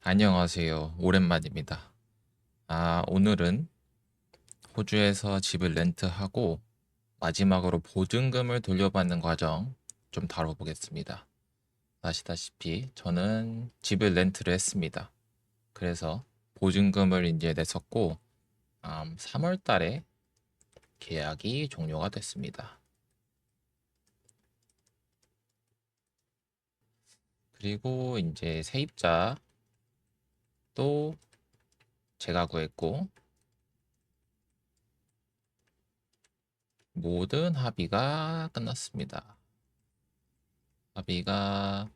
안녕하세요. 오랜만입니다. 오늘은 호주에서 집을 렌트하고 마지막으로 보증금을 돌려받는 과정 좀 다뤄보겠습니다. 아시다시피 저는 집을 렌트를 했습니다. 그래서 보증금을 이제 냈었고, 3월 달에 계약이 종료가 됐습니다. 그리고 이제 세입자도 제가 구했고, 모든 합의가 끝났습니다. 합의가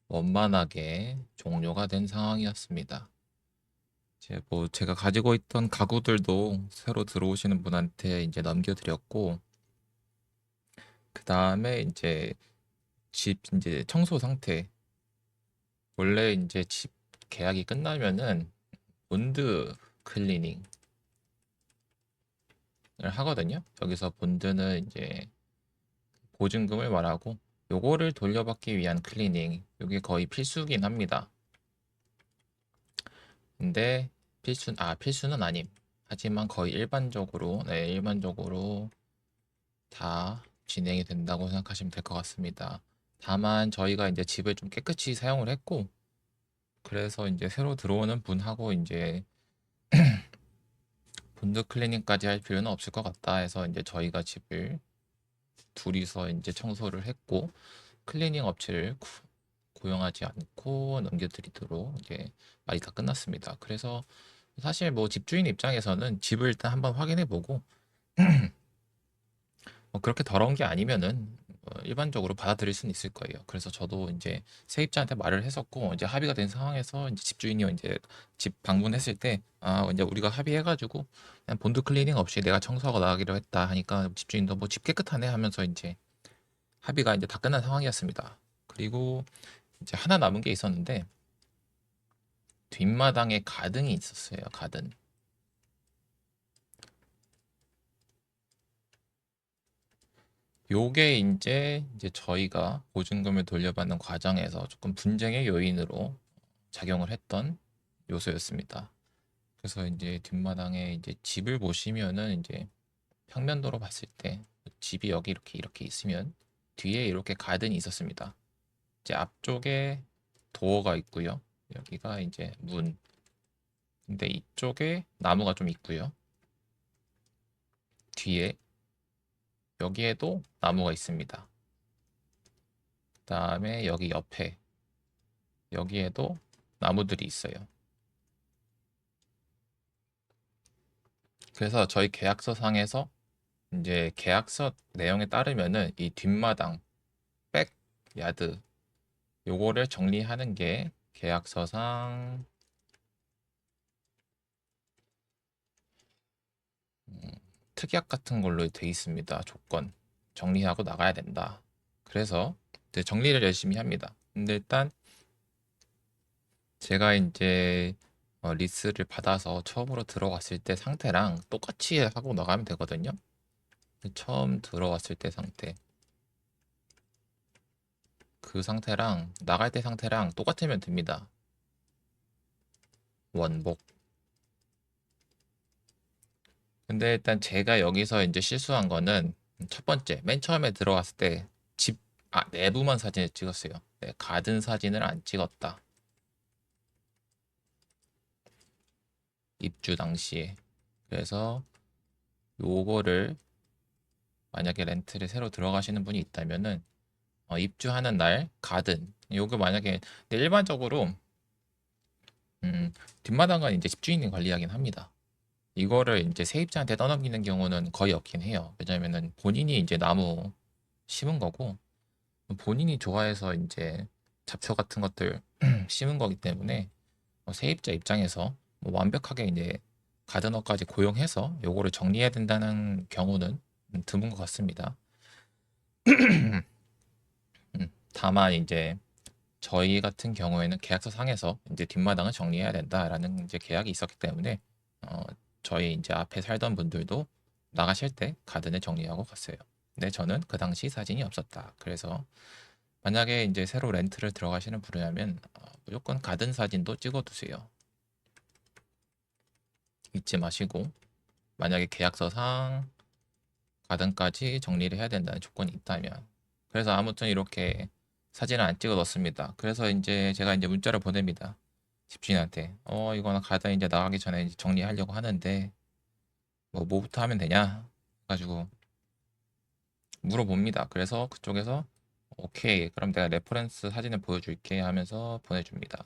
원만하게 종료가 된 상황이었습니다. 제가 가지고 있던 가구들도 새로 들어오시는 분한테 이제 넘겨드렸고, 그 다음에 이제 집 이제 청소 상태. 원래 이제 집 계약이 끝나면은 본드 클리닝을 하거든요. 여기서 본드는 이제 보증금을 말하고, 요거를 돌려받기 위한 클리닝. 요게 거의 필수긴 합니다. 근데 필수는 아님. 하지만 거의 일반적으로 다 진행이 된다고 생각하시면 될 것 같습니다. 다만 저희가 이제 집을 좀 깨끗이 사용을 했고, 그래서 이제 새로 들어오는 분하고 이제 본드 클리닝까지 할 필요는 없을 것 같다 해서 이제 저희가 집을 둘이서 이제 청소를 했고, 클리닝 업체를 고용하지 않고 넘겨드리도록 이제 말이 다 끝났습니다. 그래서 사실 뭐 집주인 입장에서는 집을 일단 한번 확인해 보고, 그렇게 더러운 게 아니면은 일반적으로 받아들일 수는 있을 거예요. 그래서 저도 이제 세입자한테 말을 했었고, 이제 합의가 된 상황에서 이제 집주인이 이제 집 방문했을 때, 이제 우리가 합의해가지고 그냥 본드 클리닝 없이 내가 청소하고 나가기로 했다 하니까 집주인도 뭐 집 깨끗하네 하면서 이제 합의가 이제 다 끝난 상황이었습니다. 그리고 이제 하나 남은 게 있었는데, 뒷마당에 가든이 있었어요. 가든. 요게 이제 저희가 보증금을 돌려받는 과정에서 조금 분쟁의 요인으로 작용을 했던 요소였습니다. 그래서 이제 뒷마당에 이제 집을 보시면은 이제 평면도로 봤을 때 집이 여기 이렇게 있으면 뒤에 이렇게 가든이 있었습니다. 이제 앞쪽에 도어가 있고요. 여기가 이제 문. 근데 이쪽에 나무가 좀 있고요. 뒤에 여기에도 나무가 있습니다. 그다음에 여기 옆에 여기에도 나무들이 있어요. 그래서 저희 계약서상에서 이제 계약서 내용에 따르면은 이 뒷마당, 백 야드 요거를 정리하는 게 계약서상 음, 특약 같은 걸로 돼 있습니다. 조건 정리하고 나가야 된다. 그래서 이제 정리를 열심히 합니다. 근데 일단 제가 이제 리스를 받아서 처음으로 들어갔을 때 상태랑 똑같이 하고 나가면 되거든요. 처음 들어왔을 때 상태, 그 상태랑 나갈 때 상태랑 똑같으면 됩니다. 원복. 근데 일단 제가 여기서 이제 실수한 거는 첫 번째, 맨 처음에 들어갔을 때 집, 내부만 사진을 찍었어요. 네, 가든 사진을 안 찍었다. 입주 당시에. 그래서 요거를 만약에 렌트를 새로 들어가시는 분이 있다면은 입주하는 날 가든 요거 만약에 근데 일반적으로 음, 뒷마당은 이제 집주인이 관리하긴 합니다. 이거를 이제 세입자한테 떠넘기는 경우는 거의 없긴 해요. 왜냐면은 본인이 이제 나무 심은 거고 본인이 좋아해서 이제 잡초 같은 것들 심은 거기 때문에 세입자 입장에서 뭐 완벽하게 이제 가드너까지 고용해서 요거를 정리해야 된다는 경우는 드문 것 같습니다. 다만 이제 저희 같은 경우에는 계약서 상에서 이제 뒷마당을 정리해야 된다라는 이제 계약이 있었기 때문에 어, 저희 이제 앞에 살던 분들도 나가실 때 가든을 정리하고 갔어요. 근데 저는 그 당시 사진이 없었다. 그래서 만약에 이제 새로 렌트를 들어가시는 분이라면 무조건 가든 사진도 찍어두세요. 잊지 마시고 만약에 계약서상 가든까지 정리를 해야 된다는 조건이 있다면. 그래서 아무튼 이렇게 사진을 안 찍어 넣습니다. 그래서 이제 제가 이제 문자를 보냅니다. 집주인한테 이거는 가든 이제 나가기 전에 이제 정리하려고 하는데 뭐부터 하면 되냐 가지고 물어봅니다. 그래서 그쪽에서 오케이 그럼 내가 레퍼런스 사진을 보여줄게 하면서 보내줍니다.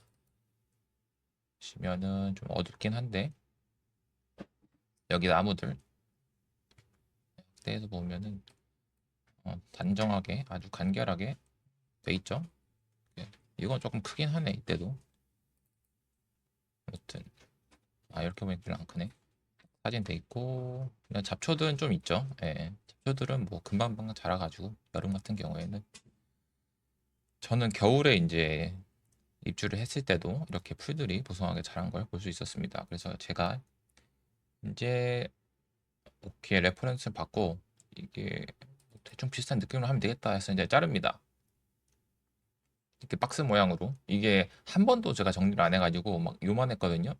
보시면은 좀 어둡긴 한데 여기 나무들 확대해서 보면은 단정하게 아주 간결하게 돼 있죠. 예, 이건 조금 크긴 하네 이때도. 아무튼 이렇게 보면 별로 안 크네. 사진 돼 있고 그냥 잡초들은 좀 있죠. 예, 잡초들은 뭐 금방금방 자라가지고 여름 같은 경우에는 저는 겨울에 이제 입주를 했을 때도 이렇게 풀들이 보송하게 자란 걸 볼 수 있었습니다. 그래서 제가 이제 오케이 레퍼런스를 받고 이게 대충 비슷한 느낌으로 하면 되겠다 해서 이제 자릅니다. 이렇게 박스 모양으로 이게 한 번도 제가 정리를 안 해가지고 막 요만했거든요.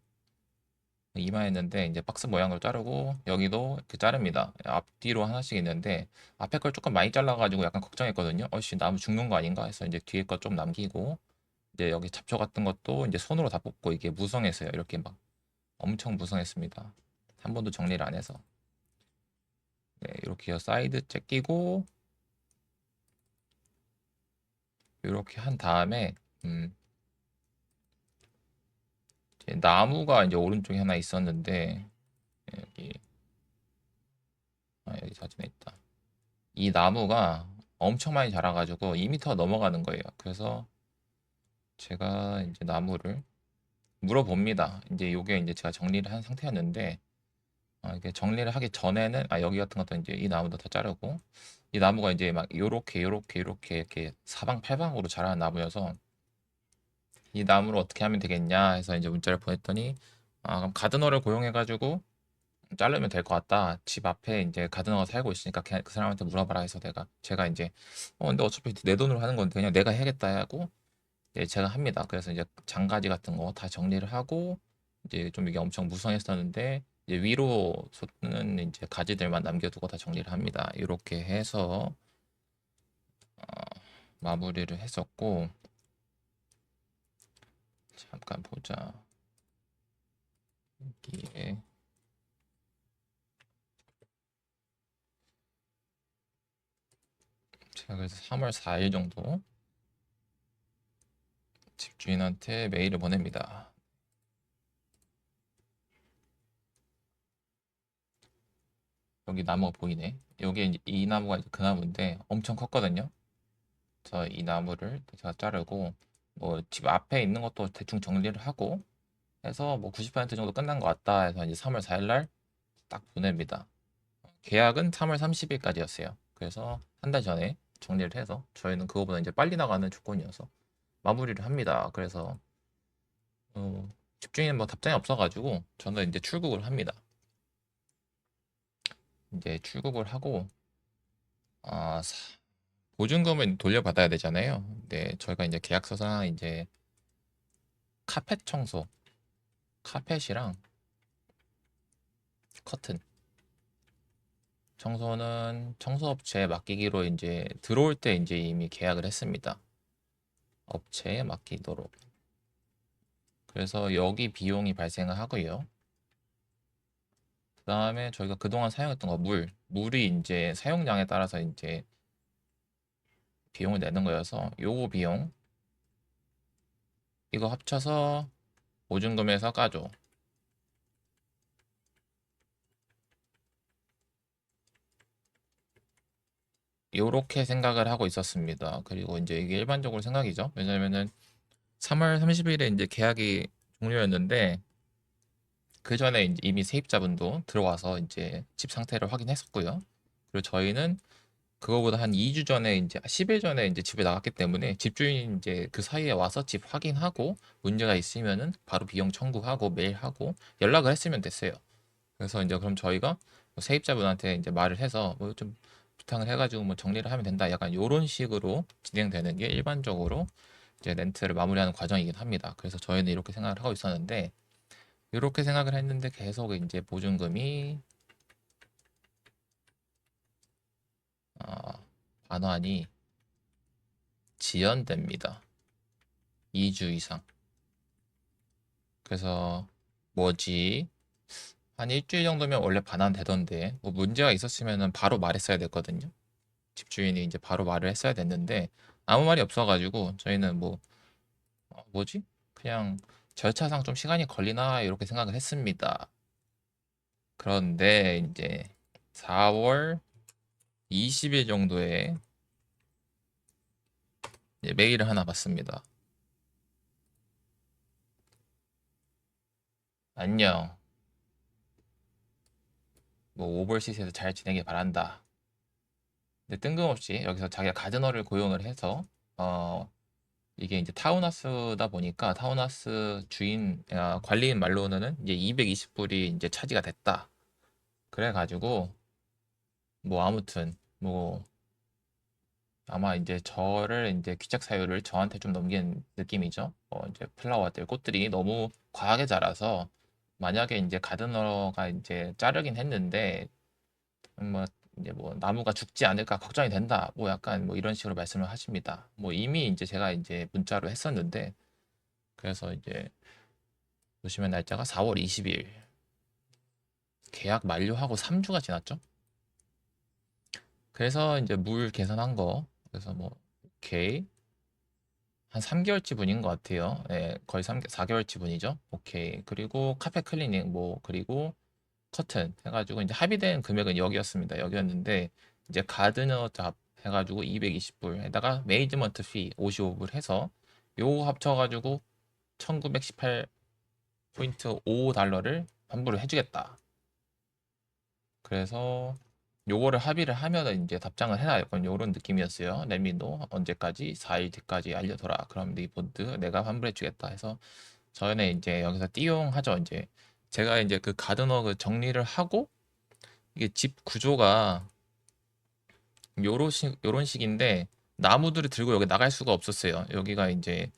이만했는데 이제 박스 모양으로 자르고 여기도 이렇게 자릅니다. 앞뒤로 하나씩 있는데 앞에 걸 조금 많이 잘라가지고 약간 걱정했거든요. 어씨 나무 죽는 거 아닌가 해서 이제 뒤에 거 좀 남기고 이제 여기 잡초 같은 것도 이제 손으로 다 뽑고 이게 무성했어요. 이렇게 막 엄청 무성했습니다. 한 번도 정리를 안 해서 네, 이렇게 사이드 째 끼고 이렇게 한 다음에 이제 나무가 이제 오른쪽에 하나 있었는데 여기 여기 사진에 있다. 이 나무가 엄청 많이 자라가지고 2m 넘어가는 거예요. 그래서 제가 이제 나무를 물어봅니다. 이제 요게 이제 제가 정리를 한 상태였는데 이게 정리를 하기 전에는 여기 같은 것도 이제 이 나무도 다 자르고 이 나무가 이제 막 요렇게 이렇게 사방팔방으로 자라는 나무여서 이 나무를 어떻게 하면 되겠냐 해서 이제 문자를 보냈더니 그럼 가드너를 고용해가지고 자르면 될 것 같다. 집 앞에 이제 가드너가 살고 있으니까 그냥 그 사람한테 물어봐라 해서 제가 이제 근데 어차피 내 돈으로 하는 건데 그냥 내가 해야겠다 하고 이제 제가 합니다. 그래서 이제 장가지 같은 거 다 정리를 하고 이제 좀 이게 엄청 무성했었는데 이제 위로 솟는 이제 가지들만 남겨두고 다 정리를 합니다. 이렇게 해서 마무리를 했었고 잠깐 보자. 여기에 제가 그래서 3월 4일 정도 집주인한테 메일을 보냅니다. 여기 나무가 보이네. 여기 이제 이 나무가 이제 그 나무인데 엄청 컸거든요. 그래서 이 나무를 제가 자르고 뭐 집 앞에 있는 것도 대충 정리를 하고 해서 뭐 90% 정도 끝난 것 같다 해서 이제 3월 4일 날 딱 보냅니다. 계약은 3월 30일까지였어요. 그래서 한 달 전에 정리를 해서 저희는 그거보다 이제 빨리 나가는 조건이어서 마무리를 합니다. 그래서 집주인은 뭐 답장이 없어가지고 저는 이제 출국을 합니다. 이제 출국을 하고 아, 보증금을 돌려받아야 되잖아요. 근데 저희가 이제 계약서상 이제 카펫 청소, 카펫이랑 커튼 청소는 청소업체에 맡기기로 이제 들어올 때 이제 이미 계약을 했습니다. 업체에 맡기도록. 그래서 여기 비용이 발생을 하고요. 그 다음에 저희가 그동안 사용했던 거 물이 이제 사용량에 따라서 이제 비용을 내는 거여서 요거 비용 이거 합쳐서 보증금에서 까줘. 요렇게 생각을 하고 있었습니다. 그리고 이제 이게 일반적으로 생각이죠. 왜냐면은 3월 30일에 이제 계약이 종료였는데 그 전에 이제 이미 세입자분도 들어와서 이제 집 상태를 확인했었고요. 그리고 저희는 그거보다 한 2주 전에 이제 10일 전에 이제 집에 나갔기 때문에 집주인이 이제 그 사이에 와서 집 확인하고 문제가 있으면은 바로 비용 청구하고 메일하고 연락을 했으면 됐어요. 그래서 이제 그럼 저희가 세입자분한테 이제 말을 해서 뭐 좀 바탕을 해가지고 뭐 정리를 하면 된다. 약간 요런 식으로 진행되는 게 일반적으로 이제 렌트를 마무리하는 과정이긴 합니다. 그래서 저희는 이렇게 생각을 하고 있었는데 이렇게 생각을 했는데 계속 이제 보증금이 반환이 지연됩니다. 2주 이상. 그래서 뭐지? 한 일주일 정도면 원래 반환되던데 뭐 문제가 있었으면은 바로 말했어야 됐거든요. 집주인이 이제 바로 말을 했어야 됐는데 아무 말이 없어가지고 저희는 뭐 뭐지? 그냥 절차상 좀 시간이 걸리나 이렇게 생각을 했습니다. 그런데 이제 4월 20일 정도에 이제 메일을 하나 받습니다. 안녕. 뭐 오버시스에서 잘 지내길 바란다. 근데 뜬금없이 여기서 자기가 가드너를 고용을 해서 어 이게 이제 타운하우스다 보니까 타운하우스 주인 관리인 말로는 이제 220불이 이제 차지가 됐다. 그래가지고 뭐 아무튼 뭐 아마 이제 저를 이제 귀착 사유를 저한테 좀 넘긴 느낌이죠. 이제 플라워들 꽃들이 너무 과하게 자라서 만약에 이제 가드너가 이제 자르긴 했는데 뭐 이제 뭐 나무가 죽지 않을까 걱정이 된다. 뭐 약간 뭐 이런 식으로 말씀을 하십니다. 뭐 이미 이제 제가 이제 문자로 했었는데 그래서 이제 보시면 날짜가 4월 20일 계약 만료하고 3주가 지났죠. 그래서 이제 물 계산한 거 그래서 뭐 오케이 한 3개월 지분인 것 같아요. 네, 거의 4개월 지분이죠. 오케이. 그리고 카페 클리닝 뭐 그리고 커튼 해가지고 이제 합의된 금액은 여기였습니다. 여기였는데 이제 가드너 잡 해가지고 220불에다가 매니지먼트 피 55불 해서 요거 합쳐가지고 1918포인트 5달러를 환불을 해주겠다. 그래서 요거를 합의를 하면은 이제 답장을 해놔요. 약간 요런 느낌이었어요. 레미도 언제까지 4일 뒤까지 알려둬라. 그럼 리본드 내가 환불해주겠다 해서 저희는 이제 여기서 띠용하죠. 이제 제가 이제 그 가드너 그 정리를 하고 이게 집 구조가 요런 식인데 나무들을 들고 여기 나갈 수가 없었어요. 여기가 이제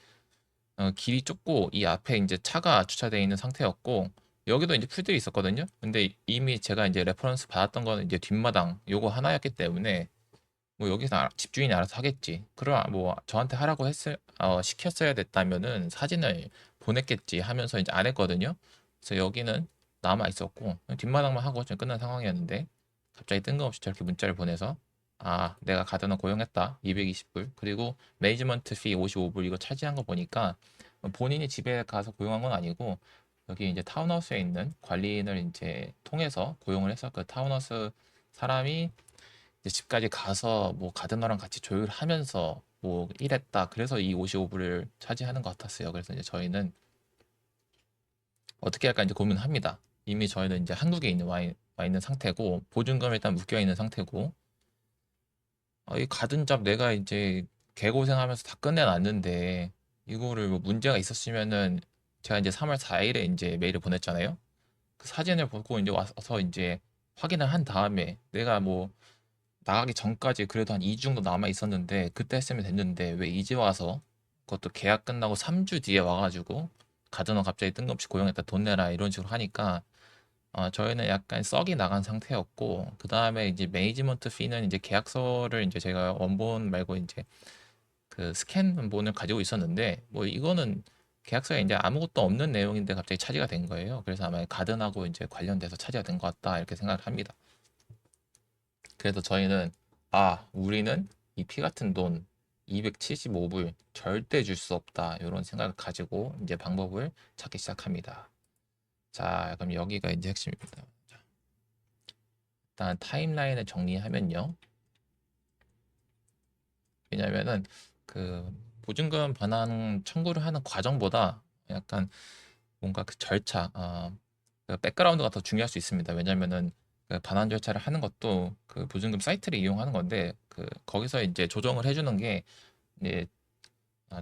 길이 좁고 이 앞에 이제 차가 주차되어 있는 상태였고 여기도 이제 풀들이 있었거든요. 근데 이미 제가 이제 레퍼런스 받았던 거는 이제 뒷마당 요거 하나였기 때문에 뭐 여기서 집주인이 알아서 하겠지. 그럼 뭐 저한테 하라고 시켰어야 됐다면은 사진을 보냈겠지 하면서 이제 안 했거든요. 그래서 여기는 남아 있었고 뒷마당만 하고 좀 끝난 상황이었는데 갑자기 뜬금없이 저렇게 문자를 보내서 내가 가드너 고용했다 220불 그리고 매니지먼트 피 55불 이거 차지한 거 보니까 본인이 집에 가서 고용한 건 아니고 여기 이제 타운하우스에 있는 관리인을 이제 통해서 고용을 해서 그 타운하우스 사람이 이제 집까지 가서 뭐 가드너랑 같이 조율하면서 뭐 일했다. 그래서 이 55불을 차지하는 것 같았어요. 그래서 이제 저희는 어떻게 할까 이제 고민을 합니다. 이미 저희는 이제 한국에 와 있는 상태고 보증금 일단 묶여 있는 상태고 이 가든 잡 내가 이제 개고생하면서 다 끝내놨는데 이거를 뭐 문제가 있었으면은 제가 이제 3월 4일에 이제 메일을 보냈잖아요. 그 사진을 보고 이제 와서 이제 확인을 한 다음에 내가 뭐 나가기 전까지 그래도 한 2주 정도 남아 있었는데 그때 했으면 됐는데 왜 이제 와서 그것도 계약 끝나고 3주 뒤에 와가지고 가드너 갑자기 뜬금없이 고용했다 돈 내라 이런 식으로 하니까 저희는 약간 썩이 나간 상태였고 그 다음에 이제 매니지먼트 피는 이제 계약서를 이제 제가 원본 말고 이제 그 스캔본을 가지고 있었는데 뭐 이거는 계약서에 이제 아무것도 없는 내용인데 갑자기 차지가 된 거예요. 그래서 아마 가든하고 이제 관련돼서 차지가 된 것 같다 이렇게 생각을 합니다. 그래서 저희는 우리는 이 피 같은 돈 275불 절대 줄 수 없다. 이런 생각을 가지고 이제 방법을 찾기 시작합니다. 자, 그럼 여기가 이제 핵심입니다. 자, 일단 타임라인을 정리하면요. 왜냐면은 그 보증금 반환 청구를 하는 과정보다 약간 뭔가 그 절차, 그 백그라운드가 더 중요할 수 있습니다. 왜냐면은 그 반환 절차를 하는 것도 그 보증금 사이트를 이용하는 건데 그 거기서 이제 조정을 해주는 게 이제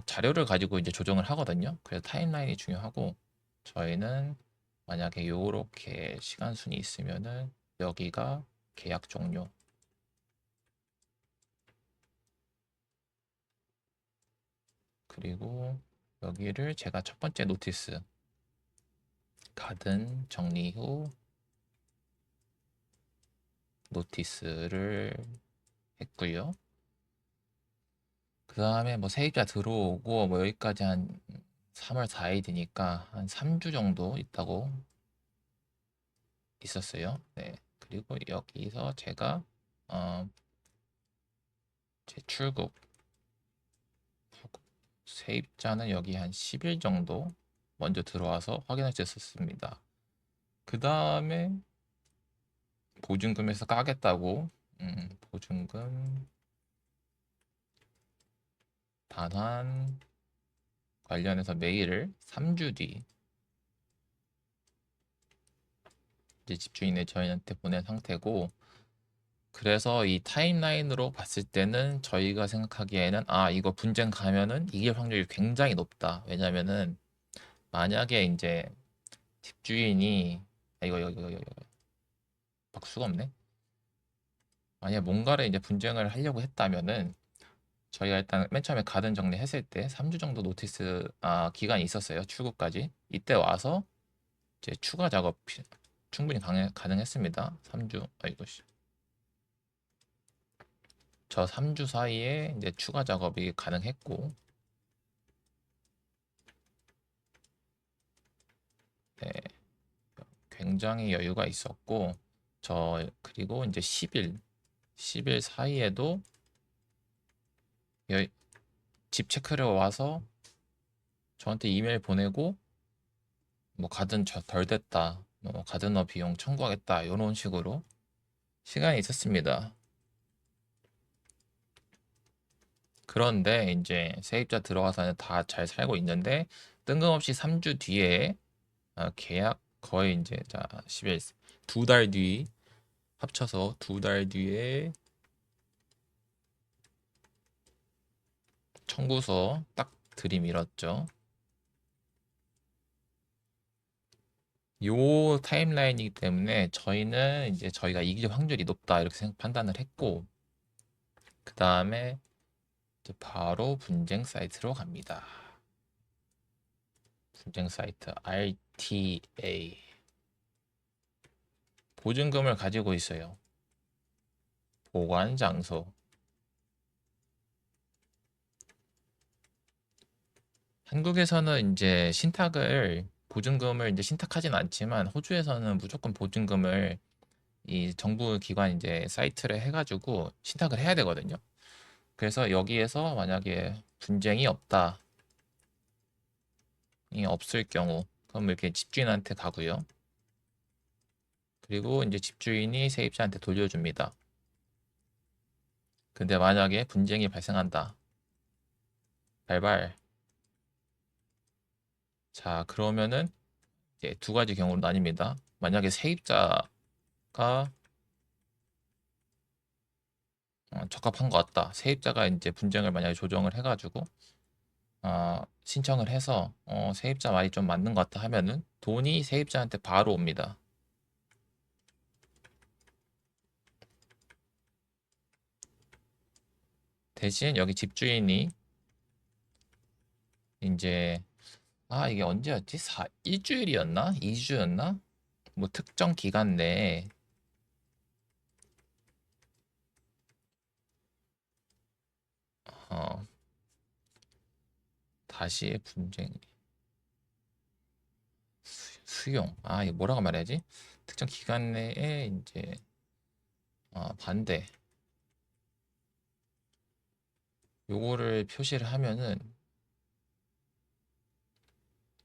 자료를 가지고 이제 조정을 하거든요. 그래서 타임라인이 중요하고 저희는 만약에 요렇게 시간 순이 있으면은 여기가 계약 종료 그리고 여기를 제가 첫 번째 노티스 가든 정리 후 노티스를 했고요. 그 다음에 뭐 세입자 들어오고 뭐 여기까지 한 3월 4일이니까 한 3주 정도 있다고 있었어요. 네. 그리고 여기서 제가 재출국 하고 세입자는 여기 한 10일 정도 먼저 들어와서 확인할 수 있었습니다. 그 다음에 보증금에서 까겠다고 보증금 반환 관련해서 메일을 3주 뒤 이제 집주인의 저희한테 보낸 상태고, 그래서 이 타임라인으로 봤을 때는 저희가 생각하기에는 이거 분쟁 가면은 이길 확률이 굉장히 높다. 왜냐면은 만약에 이제 집주인이 이거 박수가 없네. 만약 뭔가를 이제 분쟁을 하려고 했다면은 저희가 일단 맨 처음에 가든 정리했을 때 3주 정도 노티스 기간이 있었어요. 출고까지. 이때 와서 이제 추가 작업 충분히 가능했습니다. 3주 이거 저 3주 사이에 이제 추가 작업이 가능했고, 네, 굉장히 여유가 있었고, 그리고 이제 10일 사이에도 여- 집 체크를 와서 저한테 이메일 보내고 뭐 가든 덜 됐다, 뭐 가든어 비용 청구하겠다 이런 식으로 시간이 있었습니다. 그런데 이제 세입자 들어가서는 다 잘 살고 있는데 뜬금없이 3주 뒤에 계약 거의 이제 10일 2달 뒤 합쳐서 2달 뒤에 청구서 딱 들이밀었죠. 요 타임라인이기 때문에 저희는 이제 저희가 이길 확률이 높다 이렇게 판단을 했고, 그 다음에 바로 분쟁 사이트로 갑니다. 분쟁 사이트 RTA 보증금을 가지고 있어요. 보관 장소. 한국에서는 이제 보증금을 이제 신탁하진 않지만 호주에서는 무조건 보증금을 이 정부 기관 이제 사이트를 해가지고 신탁을 해야 되거든요. 그래서 여기에서 만약에 분쟁이 없다, 이 없을 경우, 그럼 이렇게 집주인한테 가고요. 그리고 이제 집주인이 세입자한테 돌려줍니다. 근데 만약에 분쟁이 발생한다. 발발. 자, 그러면은 이제 두 가지 경우로 나뉩니다. 만약에 세입자가 적합한 것 같다. 세입자가 이제 분쟁을 만약에 조정을 해가지고 신청을 해서 세입자 말이 좀 맞는 것 같다 하면은 돈이 세입자한테 바로 옵니다. 대신 여기 집주인이 이제 이게 언제였지? 일주일이었나? 2주였나? 뭐 특정 기간 내에 어, 다시 분쟁 수용. 이거 뭐라고 말해야지? 특정 기간 내에 이제 반대. 요거를 표시를 하면은,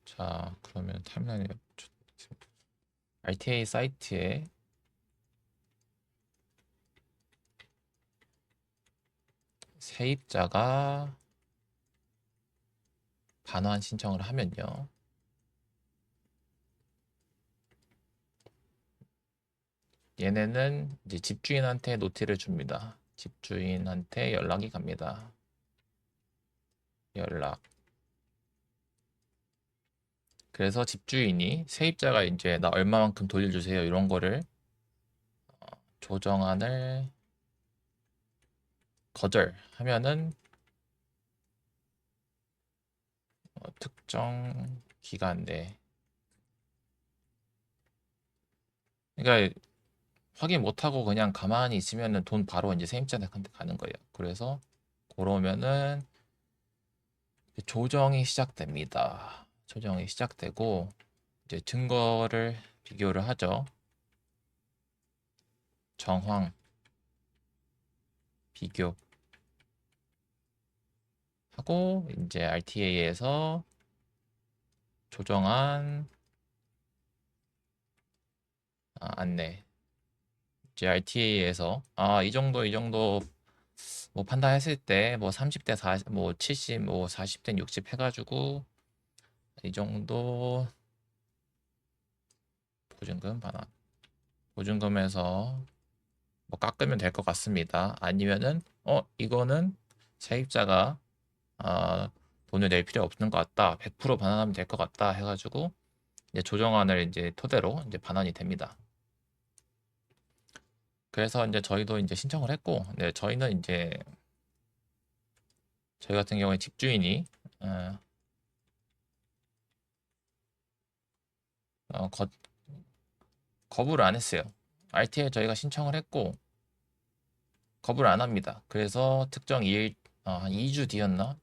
자, 그러면 타임라인에 RTA 사이트에 세입자가 반환 신청을 하면요. 얘네는 이제 집주인한테 노티를 줍니다. 집주인한테 연락이 갑니다. 연락. 그래서 집주인이 세입자가 이제 나 얼마만큼 돌려주세요 이런 거를 조정안을 거절하면은 특정 기간 내. 그러니까 확인 못하고 그냥 가만히 있으면은 돈 바로 이제 세입자한테 가는 거예요. 그래서 그러면은 조정이 시작됩니다. 조정이 시작되고 이제 증거를 비교를 하죠. 정황 비교 하고 이제 RTA에서 조정한 안내. 이제 RTA에서 이 정도 이 정도 뭐 판단했을 때 뭐 30대 40, 뭐 70, 뭐 40대 60 해가지고 이 정도 보증금 반환. 보증금에서 뭐 깎으면 될 것 같습니다. 아니면은 이거는 세입자가 아, 돈을 낼 필요 없는 것 같다. 100% 반환하면 될 것 같다 해가지고 이제 조정안을 이제 토대로 이제 반환이 됩니다. 그래서 이제 저희도 이제 신청을 했고, 네, 저희는 이제 저희 같은 경우에 집주인이 어, 어, 거, 거부를 안 했어요. RT에 저희가 신청을 했고 거부를 안 합니다. 그래서 특정 2일, 한 2주 뒤였나?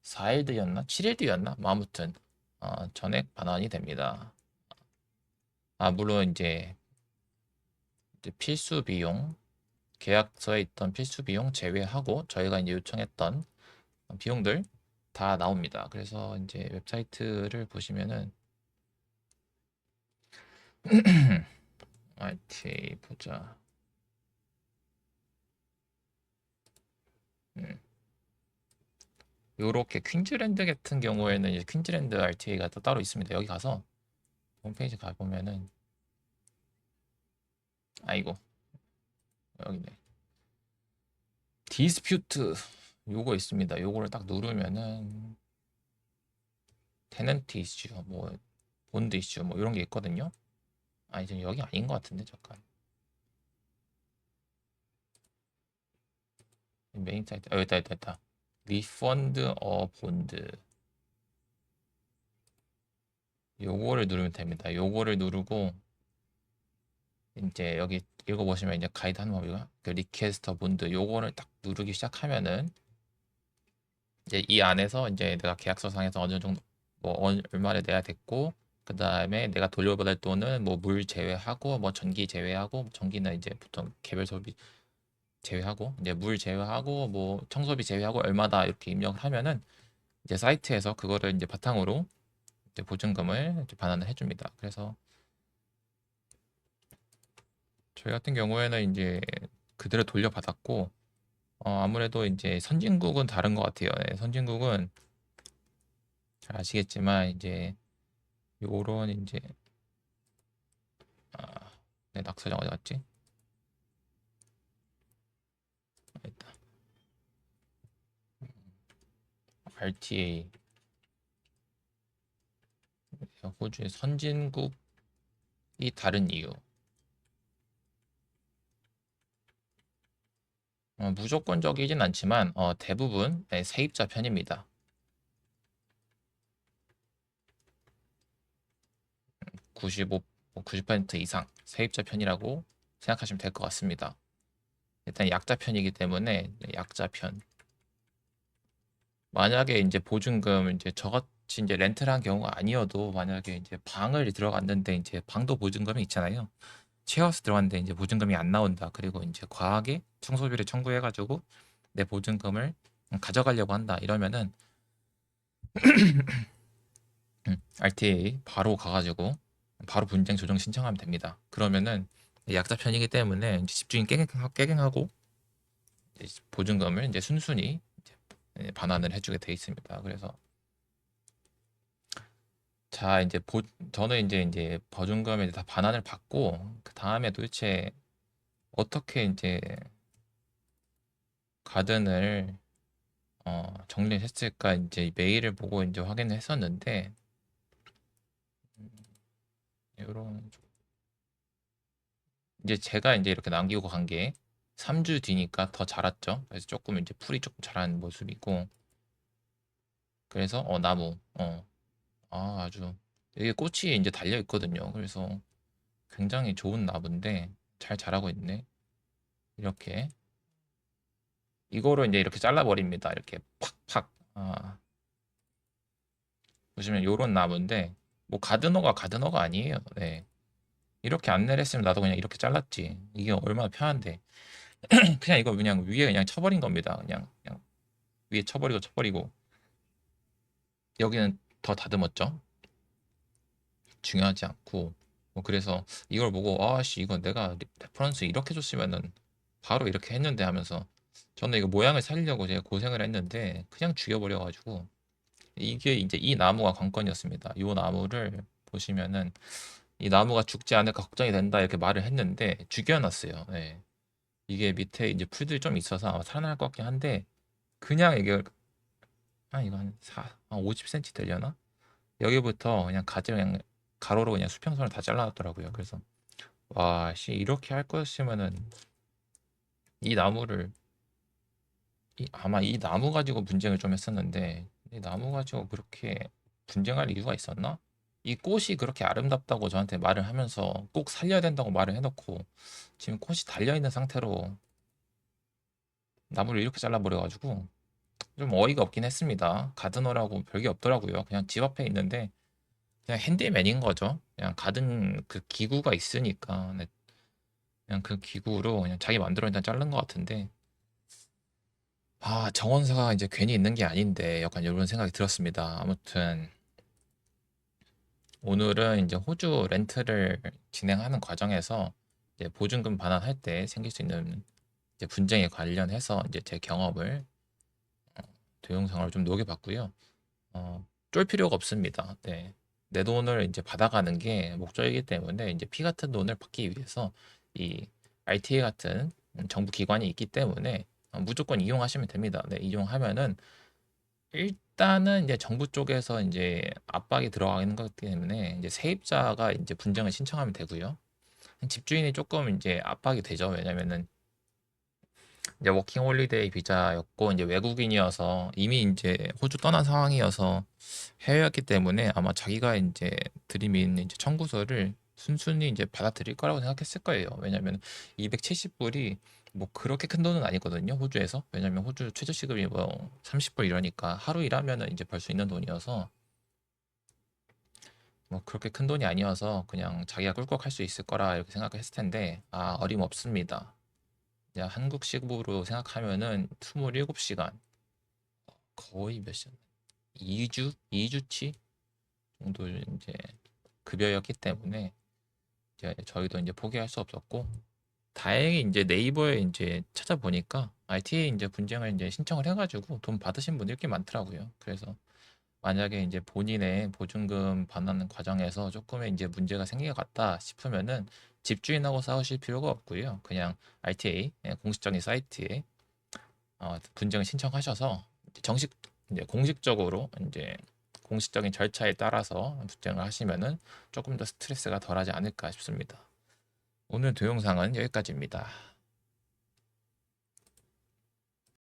4일 뒤였나? 7일 뒤였나? 뭐 아무튼 전액 반환이 됩니다. 물론 이제 필수 비용, 계약서에 있던 필수 비용 제외하고 저희가 이제 요청했던 비용들 다 나옵니다. 그래서 이제 웹사이트를 보시면은 RTA 보자. 음. 요렇게 퀸즈랜드 같은 경우에는 이제 퀸즈랜드 RTA가 또 따로 있습니다. 여기 가서 홈페이지 가보면은 아이고 여기네. 디스퓨트 요거 있습니다. 요거를 딱 누르면은 테넌트 이슈, 뭐 본드 이슈 뭐 이런 게 있거든요. 이제 여기 아닌 것 같은데 잠깐. 메인 사이트 여기 있다. 리펀드 어 본드 요거를 누르면 됩니다. 요거를 누르고 이제 여기 읽어보시면 이제 가이드 하는 법이고 그 리퀘스터 본드 요거를 딱 누르기 시작하면은 이제 이 안에서 이제 내가 계약서상에서 어느 정도 뭐 얼마를 내야 됐고 그 다음에 내가 돌려받을 돈은 뭐 물 제외하고 뭐 전기 제외하고 전기는 이제 보통 개별 소비 제외하고 이제 물 제외하고 뭐 청소비 제외하고 얼마다 이렇게 입력을 하면은 이제 사이트에서 그거를 이제 바탕으로 이제 보증금을 이제 반환을 해줍니다. 그래서 저희 같은 경우에는 이제 그대로 돌려받았고 아무래도 이제 선진국은 다른 것 같아요. 네, 선진국은 잘 아시겠지만 이제 요런 이제 네, 낙서장 어디 갔지? 있다. RTA 호주의 선진국이 다른 이유. 무조건적이진 않지만 대부분 네, 세입자 편입니다. 95, 90% 이상 세입자 편이라고 생각하시면 될 것 같습니다. 일단 약자 편이기 때문에 네, 약자 편. 만약에 이제 보증금 이제 저같이 이제 렌트를 한 경우가 아니어도 만약에 이제 방을 들어갔는데 이제 방도 보증금이 있잖아요. 쉐어스 들어갔는데 이제 보증금이 안 나온다. 그리고 이제 과하게 청소비를 청구해가지고 내 보증금을 가져가려고 한다. 이러면은 RTA 바로 가가지고 바로 분쟁 조정 신청하면 됩니다. 그러면은 약자 편이기 때문에 이제 집주인 깨갱하고 이제 보증금을 이제 순순히 이제 반환을 해주게 돼 있습니다. 그래서 자 이제 저는 이제 보증금에 다 반환을 받고 그 다음에 도대체 어떻게 이제 가든을 정리를 했을까 이제 메일을 보고 이제 확인을 했었는데 이런 이제 제가 이제 이렇게 남기고 간 게 3주 뒤니까 더 자랐죠. 그래서 조금 이제 풀이 조금 자란 모습이고 그래서 나무 아주 이게 꽃이 이제 달려 있거든요. 그래서 굉장히 좋은 나무인데 잘 자라고 있네. 이렇게 이거로 이제 이렇게 잘라버립니다. 이렇게 팍팍. 보시면 요런 나무인데 뭐 가드너가 아니에요. 네. 이렇게 안내를 했으면 나도 그냥 이렇게 잘랐지. 이게 얼마나 편한데. 그냥 이거 그냥 위에 그냥 쳐버린 겁니다. 그냥 위에 쳐버리고 여기는 더 다듬었죠. 중요하지 않고 뭐 그래서 이걸 보고 아씨 이거 내가 레퍼런스 이렇게 줬으면은 바로 이렇게 했는데 하면서 저는 이거 모양을 살리려고 제가 고생을 했는데 그냥 죽여버려가지고 이게 이제 이 나무가 관건이었습니다. 이 나무를 보시면은 이 나무가 죽지 않을까 걱정이 된다 이렇게 말을 했는데 죽여놨어요. 네. 이게 밑에 이제 풀들이 좀 있어서 아마 살아날 것 같긴 한데 그냥 이게 이거 한 50cm 되려나? 여기부터 그냥 가지를 그냥 가로로 그냥 수평선을 다 잘라놨더라고요. 그래서 와, 씨 이렇게 할 거였으면은 이 나무를 아마 이 나무 가지고 분쟁을 좀 했었는데 이 나무 가지고 그렇게 분쟁할 이유가 있었나? 이 꽃이 그렇게 아름답다고 저한테 말을 하면서 꼭 살려야 된다고 말을 해놓고 지금 꽃이 달려있는 상태로 나무를 이렇게 잘라버려가지고 좀 어이가 없긴 했습니다. 가드너라고 별게 없더라고요. 그냥 집 앞에 있는데 그냥 핸디맨인 거죠. 그냥 가든 그 기구가 있으니까 네, 그냥 그 기구로 그냥 자기 만들어 일단 자른 것 같은데 정원사가 이제 괜히 있는 게 아닌데 약간 이런 생각이 들었습니다. 아무튼 오늘은 이제 호주 렌트를 진행하는 과정에서 이제 보증금 반환할 때 생길 수 있는 이제 분쟁에 관련해서 이제 제 경험을 동영상으로 좀 녹여봤고요. 쫄 필요가 없습니다. 네. 내 돈을 이제 받아가는 게 목적이기 때문에 이제 피 같은 돈을 받기 위해서 이 RTA 같은 정부 기관이 있기 때문에 무조건 이용하시면 됩니다. 네, 이용하면은 일단은 이제 정부 쪽에서 이제 압박이 들어가는 것 때문에 이제 세입자가 이제 분쟁을 신청하면 되고요. 집주인이 조금 이제 압박이 되죠. 왜냐면은 이제 워킹 홀리데이 비자였고 이제 외국인이어서 이미 이제 호주 떠난 상황이어서 해외였기 때문에 아마 자기가 이제 들이민 이제 청구서를 순순히 이제 받아들일 거라고 생각했을 거예요. 왜냐면 270불이 뭐 그렇게 큰 돈은 아니거든요. 호주에서. 왜냐면 호주 최저시급이 뭐 30불 이러니까 하루 일하면은 이제 벌 수 있는 돈이어서 뭐 그렇게 큰 돈이 아니어서 그냥 자기가 꿀꺽 할 수 있을 거라 이렇게 생각했을 텐데 어림없습니다. 이제 한국식으로 생각하면은 27시간 거의 몇 시간? 2주? 2주치 정도 이제 급여였기 때문에 이제 저희도 이제 포기할 수 없었고 다행히 이제 네이버에 이제 찾아보니까 RTA 이제 분쟁을 이제 신청을 해가지고 돈 받으신 분들이 꽤 많더라고요. 그래서 만약에 이제 본인의 보증금 반환 과정에서 조금의 이제 문제가 생긴 것 같다 싶으면은 집주인하고 싸우실 필요가 없고요. 그냥 RTA 공식적인 사이트에 분쟁을 신청하셔서 정식 이제 공식적으로 이제 공식적인 절차에 따라서 분쟁을 하시면은 조금 더 스트레스가 덜하지 않을까 싶습니다. 오늘 동영상은 여기까지입니다.